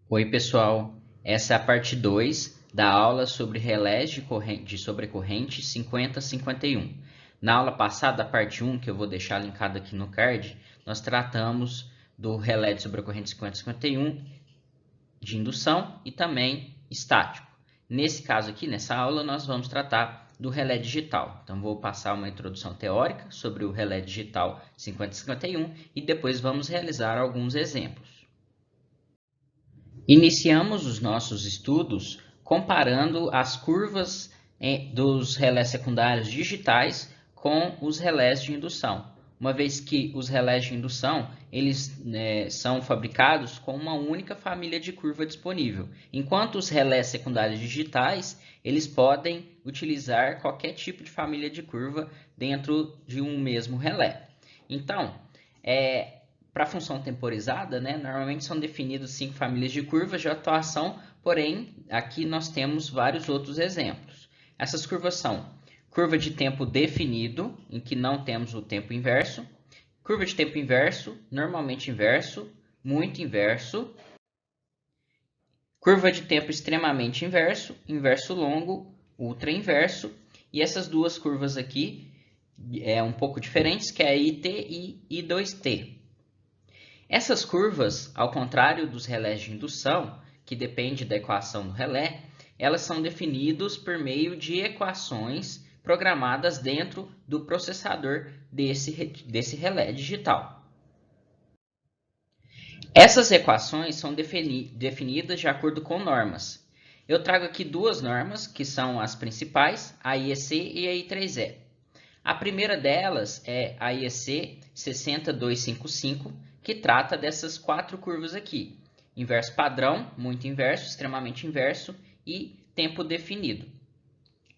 Oi, pessoal. Essa é a parte 2 da aula sobre relés de sobrecorrente 50-51. Na aula passada, a parte 1, que eu vou deixar linkado aqui no card, nós tratamos do relé de sobrecorrente 50-51 de indução e também estático. Nesse caso aqui, nessa aula, nós vamos tratar do relé digital. Então, vou passar uma introdução teórica sobre o relé digital 50-51 e depois vamos realizar alguns exemplos. Iniciamos os nossos estudos comparando as curvas dos relés secundários digitais com os relés de indução, uma vez que os relés de indução eles são fabricados com uma única família de curva disponível, enquanto os relés secundários digitais eles podem utilizar qualquer tipo de família de curva dentro de um mesmo relé. Então, para a função temporizada, normalmente são definidas 5 famílias de curvas de atuação, porém, aqui nós temos vários outros exemplos. Essas curvas são curva de tempo definido, em que não temos o tempo inverso, curva de tempo inverso, normalmente inverso, muito inverso, curva de tempo extremamente inverso, inverso longo, ultra inverso, e essas duas curvas aqui um pouco diferentes, que é IT e I2T. Essas curvas, ao contrário dos relés de indução, que depende da equação do relé, elas são definidas por meio de equações programadas dentro do processador desse relé digital. Essas equações são definidas de acordo com normas. Eu trago aqui duas normas, que são as principais, a IEC e a I3E. A primeira delas é a IEC 60255, que trata dessas 4 curvas aqui: inverso padrão, muito inverso, extremamente inverso e tempo definido.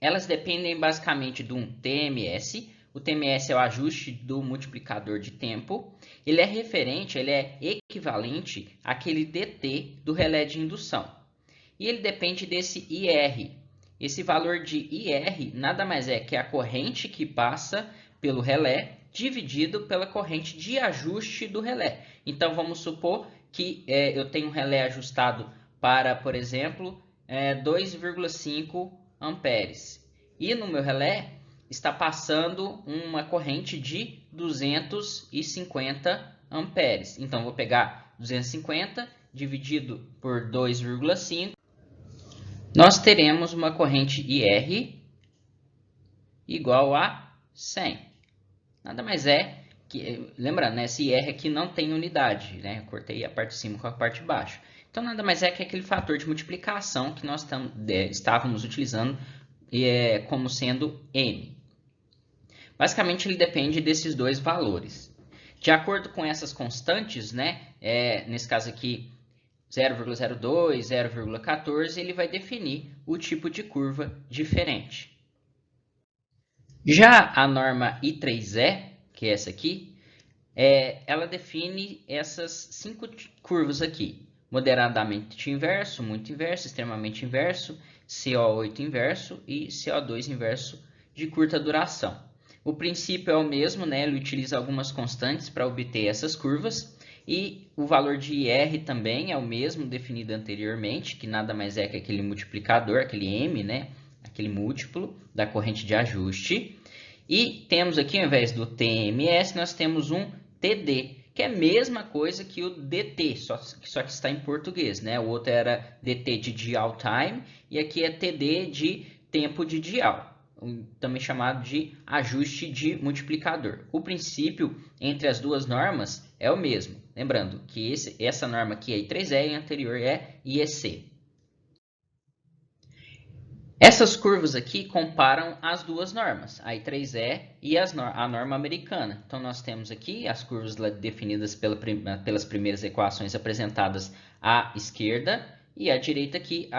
Elas dependem basicamente de um TMS. O TMS é o ajuste do multiplicador de tempo. Ele é referente, ele é equivalente àquele DT do relé de indução. E ele depende desse IR. Esse valor de IR nada mais é que a corrente que passa pelo relé dividido pela corrente de ajuste do relé. Então, vamos supor que eu tenho um relé ajustado para, por exemplo, 2,5 amperes. E no meu relé está passando uma corrente de 250 amperes. Então, vou pegar 250 dividido por 2,5. Nós teremos uma corrente IR igual a 100. Nada mais é que, lembrando, esse IR aqui não tem unidade, Eu cortei a parte de cima com a parte de baixo. Então, nada mais é que aquele fator de multiplicação que nós estávamos utilizando como sendo M. Basicamente, ele depende desses dois valores. De acordo com essas constantes, nesse caso aqui, 0,02, 0,14, ele vai definir o tipo de curva diferente. Já a norma I3E, que é essa aqui, ela define essas 5 curvas aqui: moderadamente inverso, muito inverso, extremamente inverso, CO8 inverso e CO2 inverso de curta duração. O princípio é o mesmo, ele utiliza algumas constantes para obter essas curvas, e o valor de IR também é o mesmo definido anteriormente, que nada mais é que aquele multiplicador, aquele M, aquele múltiplo da corrente de ajuste. E temos aqui, ao invés do TMS, nós temos um TD, que é a mesma coisa que o DT, só que está em português, O outro era DT de dial time, e aqui é TD de tempo de dial, também chamado de ajuste de multiplicador. O princípio entre as duas normas é o mesmo. Lembrando que essa norma aqui é I3E e a anterior é IEC. Essas curvas aqui comparam as duas normas, a I3E e a norma americana. Então, nós temos aqui as curvas definidas pelas primeiras equações apresentadas à esquerda, e à direita aqui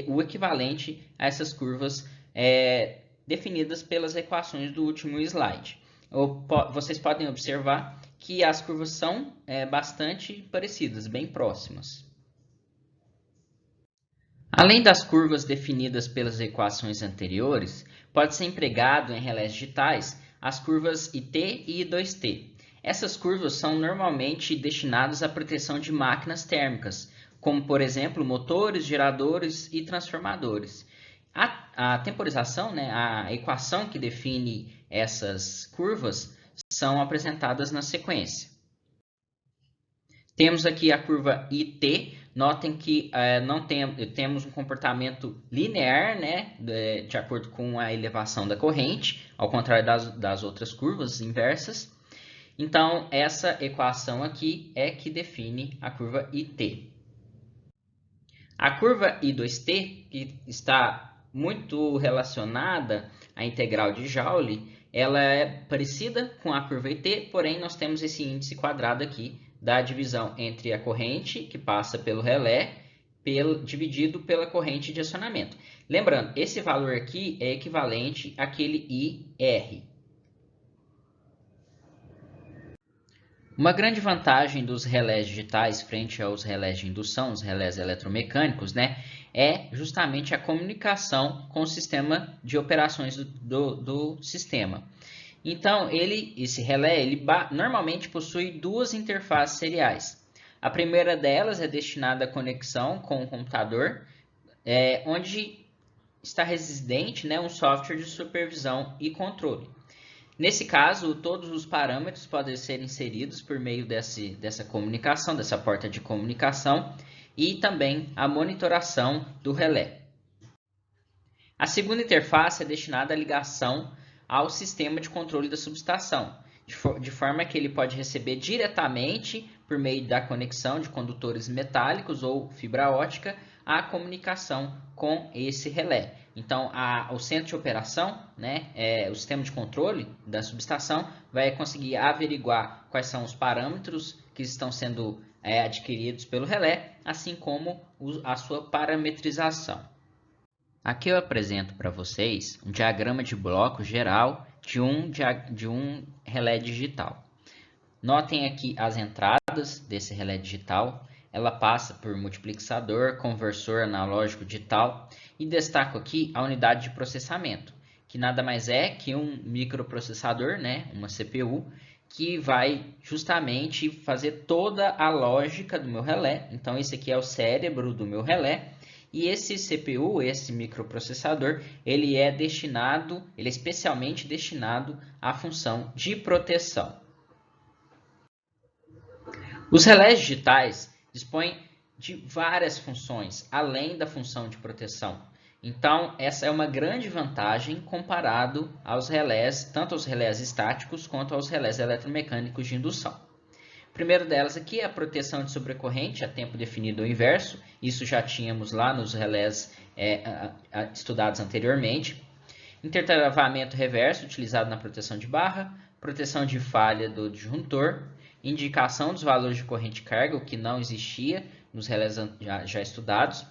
o equivalente a essas curvas definidas pelas equações do último slide. Vocês podem observar que as curvas são bastante parecidas, bem próximas. Além das curvas definidas pelas equações anteriores, pode ser empregado em relés digitais as curvas IT e I2T. Essas curvas são normalmente destinadas à proteção de máquinas térmicas, como por exemplo motores, geradores e transformadores. A temporização, né, a equação que define essas curvas, são apresentadas na sequência. Temos aqui a curva IT. Notem que temos um comportamento linear, né, de acordo com a elevação da corrente, ao contrário das outras curvas inversas. Então, essa equação aqui é que define a curva IT. A curva I2T, que está muito relacionada à integral de Joule, ela é parecida com a curva IT, porém nós temos esse índice quadrado aqui da divisão entre a corrente que passa pelo relé dividido pela corrente de acionamento. Lembrando, esse valor aqui é equivalente àquele IR. Uma grande vantagem dos relés digitais frente aos relés de indução, os relés eletromecânicos, né, é justamente a comunicação com o sistema de operações do sistema. Então, esse relé normalmente possui duas interfaces seriais. A primeira delas é destinada à conexão com o computador, onde está residente, né, um software de supervisão e controle. Nesse caso, todos os parâmetros podem ser inseridos por meio dessa comunicação, dessa porta de comunicação, e também a monitoração do relé. A segunda interface é destinada à ligação ao sistema de controle da subestação, de forma que ele pode receber diretamente, por meio da conexão de condutores metálicos ou fibra ótica, a comunicação com esse relé. Então, o centro de operação, né, o sistema de controle da subestação, vai conseguir averiguar quais são os parâmetros que estão sendo adquiridos pelo relé, assim como a sua parametrização. Aqui eu apresento para vocês um diagrama de bloco geral de um relé digital. Notem aqui as entradas desse relé digital. Ela passa por multiplexador, conversor analógico digital, e destaco aqui a unidade de processamento, que nada mais é que um microprocessador, né, uma CPU, que vai justamente fazer toda a lógica do meu relé. Então esse aqui é o cérebro do meu relé. E esse CPU, esse microprocessador, ele é especialmente destinado à função de proteção. Os relés digitais dispõem de várias funções, além da função de proteção. Então, essa é uma grande vantagem comparado aos relés, tanto aos relés estáticos quanto aos relés eletromecânicos de indução. O primeiro delas aqui é a proteção de sobrecorrente a tempo definido ou inverso. Isso já tínhamos lá nos relés estudados anteriormente. Intertravamento reverso utilizado na proteção de barra, proteção de falha do disjuntor, indicação dos valores de corrente e carga, o que não existia nos relés já estudados,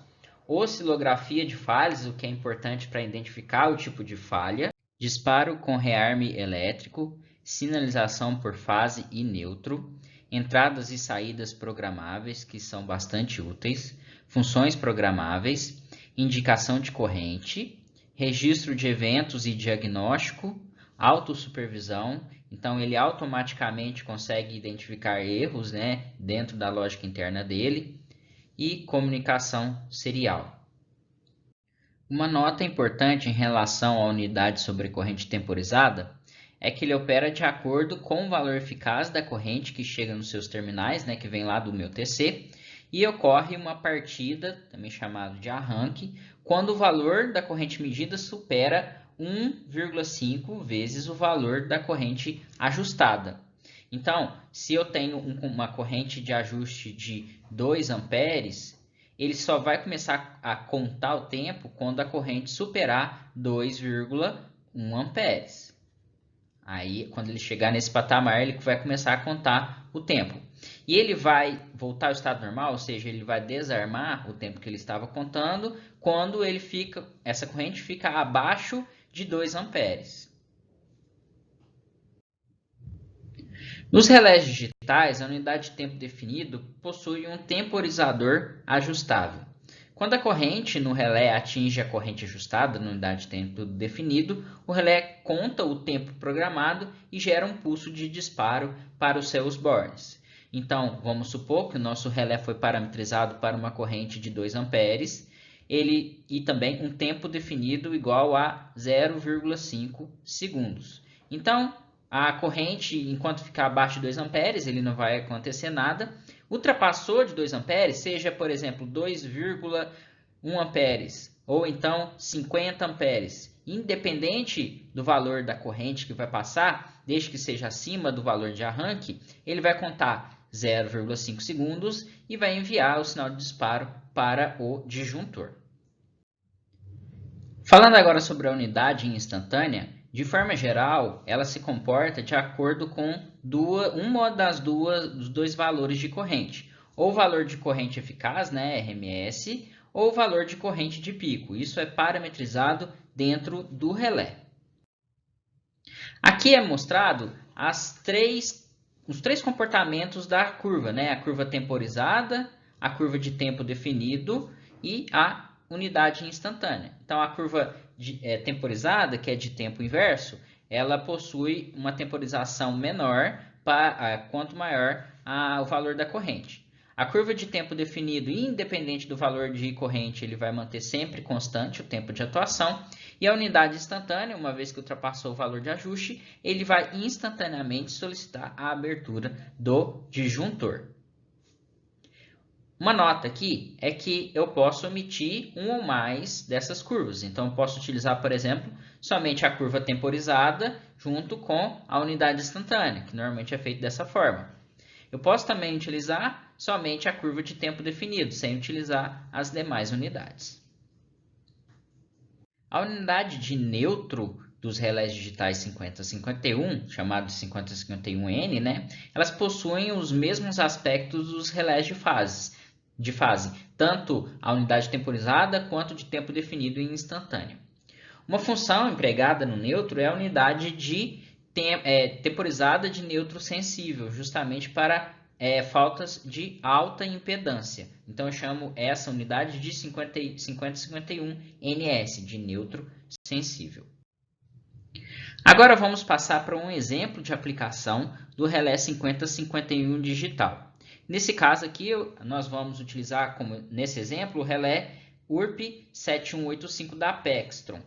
oscilografia de falhas, o que é importante para identificar o tipo de falha, disparo com rearme elétrico, sinalização por fase e neutro, entradas e saídas programáveis, que são bastante úteis, funções programáveis, indicação de corrente, registro de eventos e diagnóstico, autossupervisão. Então, ele automaticamente consegue identificar erros, né, dentro da lógica interna dele, e comunicação serial. Uma nota importante em relação à unidade sobrecorrente temporizada é que ele opera de acordo com o valor eficaz da corrente que chega nos seus terminais, né, que vem lá do meu TC, e ocorre uma partida, também chamado de arranque, quando o valor da corrente medida supera 1,5 vezes o valor da corrente ajustada. Então, se eu tenho uma corrente de ajuste de 2 amperes, ele só vai começar a contar o tempo quando a corrente superar 2,1 amperes. Aí, quando ele chegar nesse patamar, ele vai começar a contar o tempo. E ele vai voltar ao estado normal, ou seja, ele vai desarmar o tempo que ele estava contando quando essa corrente fica abaixo de 2 amperes. Nos relés digitais, a unidade de tempo definido possui um temporizador ajustável. Quando a corrente no relé atinge a corrente ajustada na unidade de tempo definido, o relé conta o tempo programado e gera um pulso de disparo para os seus bornes. Então, vamos supor que o nosso relé foi parametrizado para uma corrente de 2 amperes, e também um tempo definido igual a 0,5 segundos. Então, a corrente, enquanto ficar abaixo de 2 amperes, ele não vai acontecer nada. Ultrapassou de 2 amperes, seja, por exemplo, 2,1 amperes, ou então 50 amperes. Independente do valor da corrente que vai passar, desde que seja acima do valor de arranque, ele vai contar 0,5 segundos e vai enviar o sinal de disparo para o disjuntor. Falando agora sobre a unidade instantânea, de forma geral, ela se comporta de acordo com dos dois valores de corrente, ou o valor de corrente eficaz, né, RMS, ou o valor de corrente de pico. Isso é parametrizado dentro do relé. Aqui é mostrado os três comportamentos da curva, né? A curva temporizada, a curva de tempo definido e a unidade instantânea. Então, a curva temporizada, que é de tempo inverso, ela possui uma temporização menor quanto maior o valor da corrente. A curva de tempo definido, independente do valor de corrente, ele vai manter sempre constante o tempo de atuação. E a unidade instantânea, uma vez que ultrapassou o valor de ajuste, ele vai instantaneamente solicitar a abertura do disjuntor. Uma nota aqui é que eu posso omitir um ou mais dessas curvas. Então, eu posso utilizar, por exemplo, somente a curva temporizada junto com a unidade instantânea, que normalmente é feito dessa forma. Eu posso também utilizar somente a curva de tempo definido, sem utilizar as demais unidades. A unidade de neutro dos relés digitais 5051, chamado de 5051N, né, elas possuem os mesmos aspectos dos relés de fase, tanto a unidade temporizada quanto de tempo definido e instantâneo. Uma função empregada no neutro é a unidade temporizada de neutro sensível, justamente para faltas de alta impedância. Então, eu chamo essa unidade de 5051NS, de neutro sensível. Agora, vamos passar para um exemplo de aplicação do relé 5051 digital. Nesse caso aqui, nós vamos utilizar, como nesse exemplo, o relé URP 7185 da Pextron.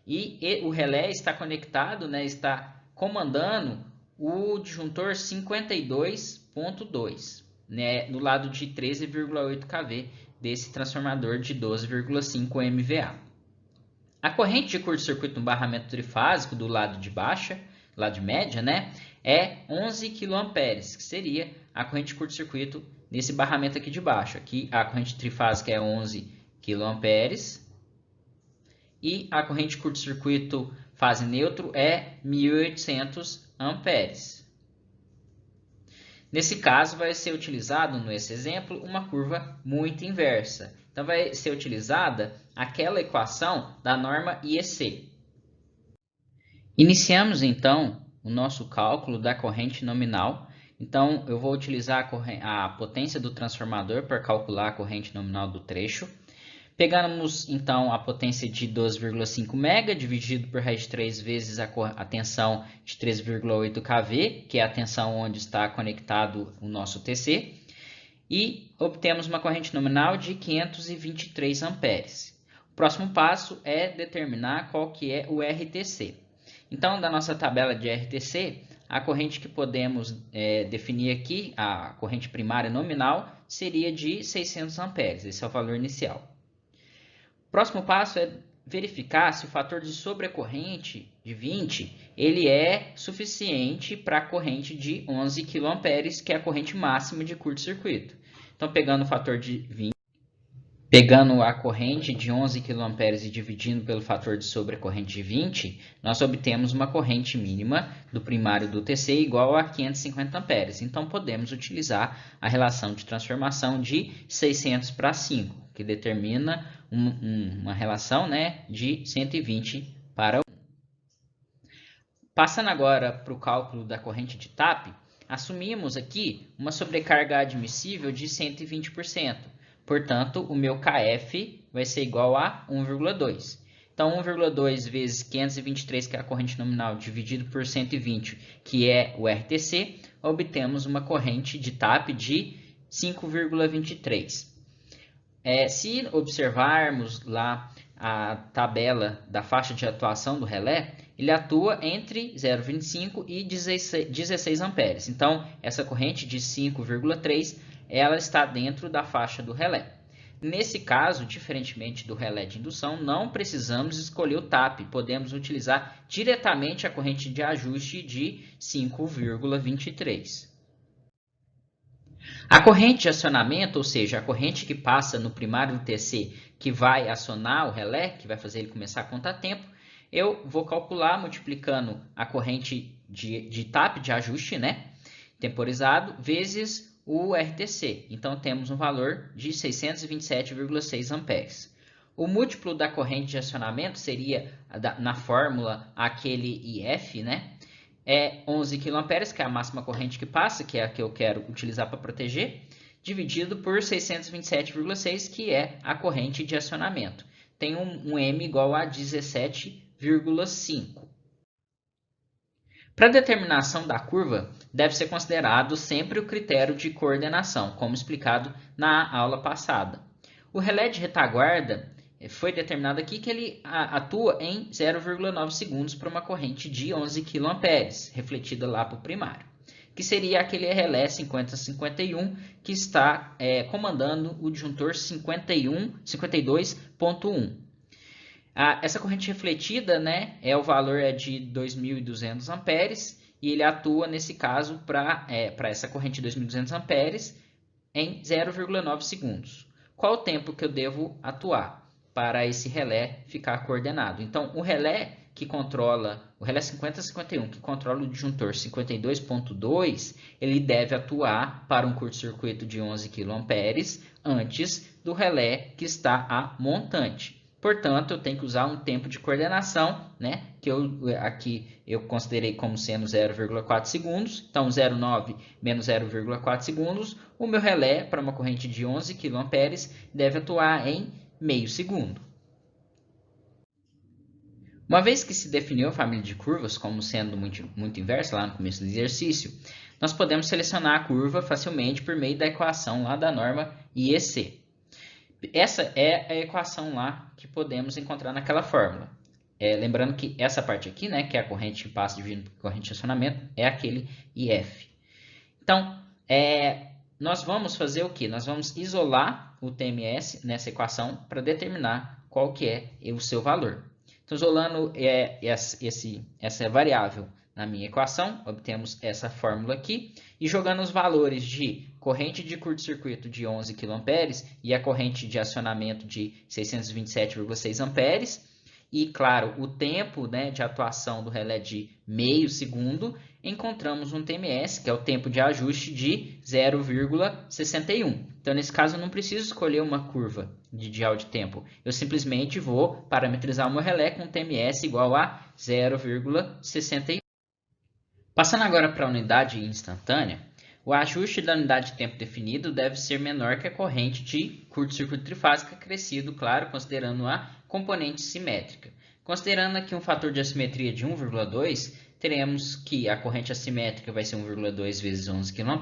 E o relé está conectado, né, está comandando o disjuntor 52.2, né, do lado de 13,8 kV desse transformador de 12,5 MVA. A corrente de curto-circuito no barramento trifásico do lado de baixa, lado de média, né, é 11 kA, que seria a corrente de curto-circuito nesse barramento aqui de baixo. Aqui a corrente trifásica é 11 kA e a corrente de curto-circuito fase neutro é 1.800 amperes. Nesse caso, vai ser utilizado, nesse exemplo, uma curva muito inversa. Então, vai ser utilizada aquela equação da norma IEC. Iniciamos, então, o nosso cálculo da corrente nominal. Então, eu vou utilizar a potência do transformador para calcular a corrente nominal do trecho. Pegamos, então, a potência de 12,5 MB dividido por raiz de 3 vezes a tensão de 13,8 kV, que é a tensão onde está conectado o nosso TC, e obtemos uma corrente nominal de 523 amperes. O próximo passo é determinar qual que é o RTC. Então, da nossa tabela de RTC, a corrente que podemos definir aqui, a corrente primária nominal, seria de 600 amperes. Esse é o valor inicial. O próximo passo é verificar se o fator de sobrecorrente de 20 ele é suficiente para a corrente de 11 kA, que é a corrente máxima de curto-circuito. Então, pegando o fator de 20, pegando a corrente de 11 kA e dividindo pelo fator de sobrecorrente de 20, nós obtemos uma corrente mínima do primário do TC igual a 550 amperes. Então, podemos utilizar a relação de transformação de 600 para 5, que determina uma relação, né, de 120 para 1. Passando agora para o cálculo da corrente de TAP, assumimos aqui uma sobrecarga admissível de 120%. Portanto, o meu KF vai ser igual a 1,2. Então, 1,2 vezes 523, que é a corrente nominal, dividido por 120, que é o RTC, obtemos uma corrente de TAP de 5,23. Se observarmos lá a tabela da faixa de atuação do relé, ele atua entre 0,25 e 16 amperes. Então, essa corrente de 5,3, ela está dentro da faixa do relé. Nesse caso, diferentemente do relé de indução, não precisamos escolher o TAP, podemos utilizar diretamente a corrente de ajuste de 5,23. A corrente de acionamento, ou seja, a corrente que passa no primário do TC, que vai acionar o relé, que vai fazer ele começar a contar tempo, eu vou calcular multiplicando a corrente de TAP, de ajuste, né, temporizado, vezes o RTC. Então, temos um valor de 627,6 amperes. O múltiplo da corrente de acionamento seria, na fórmula, aquele IF, né? É 11 kA, que é a máxima corrente que passa, que é a que eu quero utilizar para proteger, dividido por 627,6, que é a corrente de acionamento. Tem um M igual a 17,5. Para a determinação da curva, deve ser considerado sempre o critério de coordenação, como explicado na aula passada. O relé de retaguarda foi determinado aqui que ele atua em 0,9 segundos para uma corrente de 11 kA, refletida lá para o primário, que seria aquele relé 5051 que está comandando o disjuntor 52.1. Essa corrente refletida, né, o valor é de 2.200 amperes e ele atua, nesse caso, para essa corrente de 2.200 amperes em 0,9 segundos. Qual o tempo que eu devo atuar para esse relé ficar coordenado? Então, o relé 5051, que controla o disjuntor 52.2, ele deve atuar para um curto-circuito de 11 kA antes do relé que está a montante. Portanto, eu tenho que usar um tempo de coordenação, né, que aqui eu considerei como sendo 0,4 segundos. Então, 0,9 menos 0,4 segundos. O meu relé, para uma corrente de 11 kA, deve atuar em meio segundo. Uma vez que se definiu a família de curvas como sendo muito inversa lá no começo do exercício, nós podemos selecionar a curva facilmente por meio da equação lá da norma IEC. Essa é a equação lá que podemos encontrar naquela fórmula. Lembrando que essa parte aqui, né, que é a corrente que passa dividindo por corrente de acionamento, é aquele IF. Então, nós vamos fazer o quê? Nós vamos isolar o TMS nessa equação para determinar qual que é o seu valor. Então, isolando essa variável na minha equação, obtemos essa fórmula aqui, e jogando os valores de corrente de curto-circuito de 11 kA e a corrente de acionamento de 627,6 amperes, e, claro, o tempo, né, de atuação do relé de meio segundo, encontramos um TMS, que é o tempo de ajuste de 0,61. Então, nesse caso, eu não preciso escolher uma curva de dial de tempo. Eu simplesmente vou parametrizar o meu relé com TMS igual a 0,61. Passando agora para a unidade instantânea, o ajuste da unidade de tempo definido deve ser menor que a corrente de curto-circuito trifásico acrescido, claro, considerando a componente simétrica. Considerando aqui um fator de assimetria de 1,2, teremos que a corrente assimétrica vai ser 1,2 vezes 11 kA,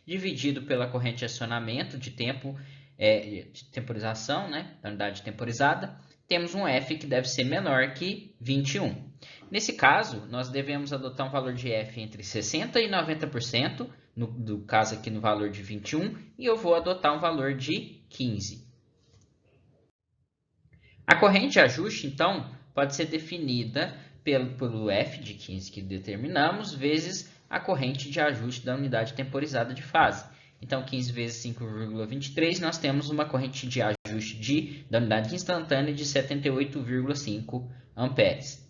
dividido pela corrente de acionamento de tempo de temporização, né, da unidade temporizada, temos um F que deve ser menor que 21. Nesse caso, nós devemos adotar um valor de F entre 60% e 90%, no caso aqui no valor de 21, e eu vou adotar um valor de 15. A corrente de ajuste, então, pode ser definida pelo F de 15 que determinamos, vezes a corrente de ajuste da unidade temporizada de fase. Então, 15 vezes 5,23, nós temos uma corrente de ajuste da unidade instantânea de 78,5 amperes.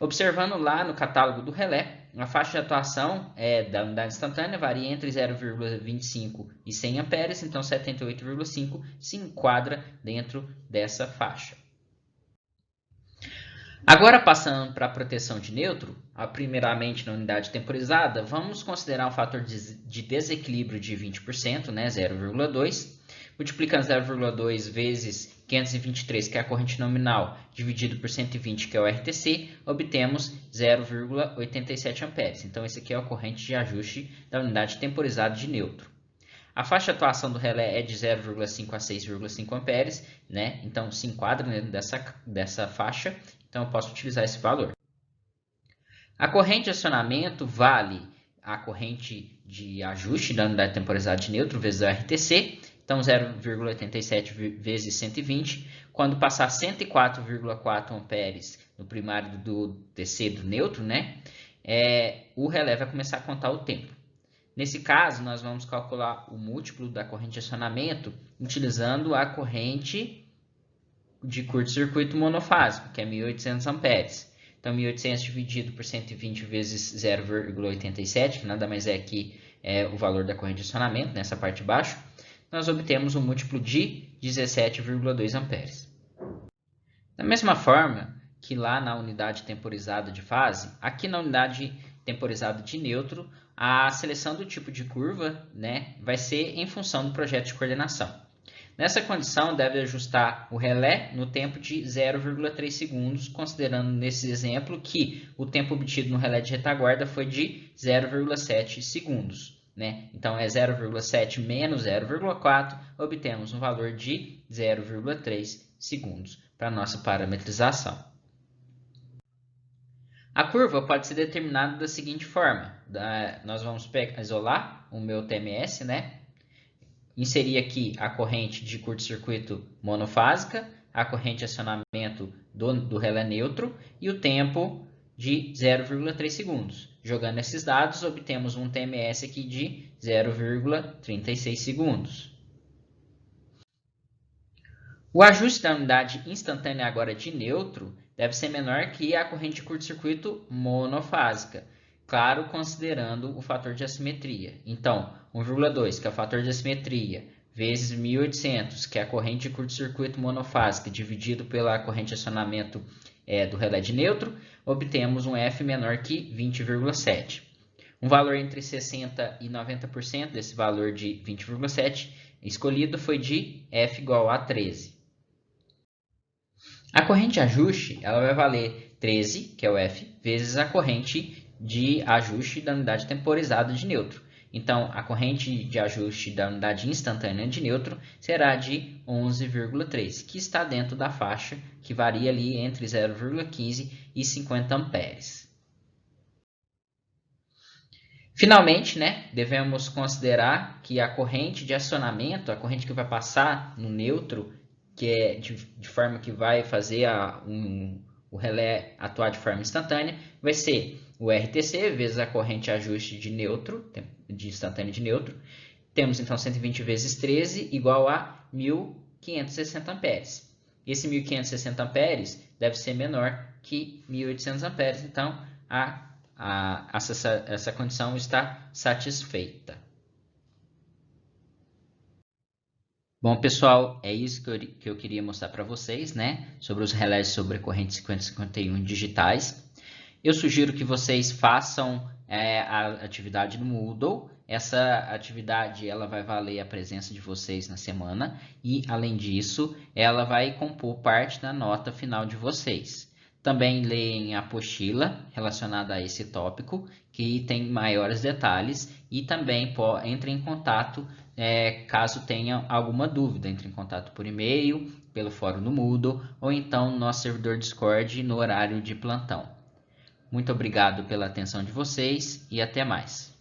Observando lá no catálogo do relé, a faixa de atuação da unidade instantânea varia entre 0,25 e 100 amperes, então 78,5 se enquadra dentro dessa faixa. Agora, passando para a proteção de neutro, primeiramente na unidade temporizada, vamos considerar um fator de desequilíbrio de 20%, né, 0,2, Multiplicando 0,2 vezes 523, que é a corrente nominal, dividido por 120, que é o RTC, obtemos 0,87 amperes. Então, esse aqui é a corrente de ajuste da unidade temporizada de neutro. A faixa de atuação do relé é de 0,5 a 6,5 amperes, né? Então, se enquadra dentro dessa faixa, então eu posso utilizar esse valor. A corrente de acionamento vale a corrente de ajuste da unidade temporizada de neutro vezes o RTC, então 0,87 vezes 120, quando passar 104,4 amperes no primário do TC do neutro, né, o relé vai começar a contar o tempo. Nesse caso, nós vamos calcular o múltiplo da corrente de acionamento utilizando a corrente de curto-circuito monofásico, que é 1.800 amperes. Então, 1.800 dividido por 120 vezes 0,87, que nada mais é que o valor da corrente de acionamento, nessa parte de baixo, nós obtemos um múltiplo de 17,2 amperes. Da mesma forma que lá na unidade temporizada de fase, aqui na unidade temporizada de neutro, a seleção do tipo de curva, né, vai ser em função do projeto de coordenação. Nessa condição, deve ajustar o relé no tempo de 0,3 segundos, considerando nesse exemplo que o tempo obtido no relé de retaguarda foi de 0,7 segundos. Né? Então, é 0,7 menos 0,4, obtemos um valor de 0,3 segundos para a nossa parametrização. A curva pode ser determinada da seguinte forma. Nós vamos isolar o meu TMS, né? Inserir aqui a corrente de curto-circuito monofásica, a corrente de acionamento do relé neutro e o tempo de 0,3 segundos. Jogando esses dados, obtemos um TMS aqui de 0,36 segundos. O ajuste da unidade instantânea agora de neutro deve ser menor que a corrente de curto-circuito monofásica, claro, considerando o fator de assimetria. Então, 1,2, que é o fator de assimetria, vezes 1.800, que é a corrente de curto-circuito monofásica, dividido pela corrente de acionamento do relé de neutro, obtemos um F menor que 20,7. Um valor entre 60% e 90% desse valor de 20,7 escolhido foi de F igual a 13. A corrente de ajuste ela vai valer 13, que é o F, vezes a corrente de ajuste da unidade temporizada de neutro. Então, a corrente de ajuste da unidade instantânea de neutro será de 11,3, que está dentro da faixa que varia ali entre 0,15 e 50 amperes. Finalmente, né, devemos considerar que a corrente de acionamento, a corrente que vai passar no neutro, que é de forma que vai fazer o relé atuar de forma instantânea, vai ser o RTC vezes a corrente de ajuste de neutro, de instantâneo de neutro. Temos então 120 vezes 13 igual a 1.560 amperes. Esse 1.560 amperes deve ser menor que 1.800 amperes, então essa condição está satisfeita. Bom, pessoal, é isso que eu queria mostrar para vocês, né? Sobre os relés sobrecorrente 5051 digitais. Eu sugiro que vocês façam a atividade no Moodle. Essa atividade ela vai valer a presença de vocês na semana e, além disso, ela vai compor parte da nota final de vocês. Também leem a apostila relacionada a esse tópico, que tem maiores detalhes, e também entrem em contato caso tenha alguma dúvida. Entre em contato por e-mail, pelo fórum do Moodle, ou então no nosso servidor Discord no horário de plantão. Muito obrigado pela atenção de vocês e até mais.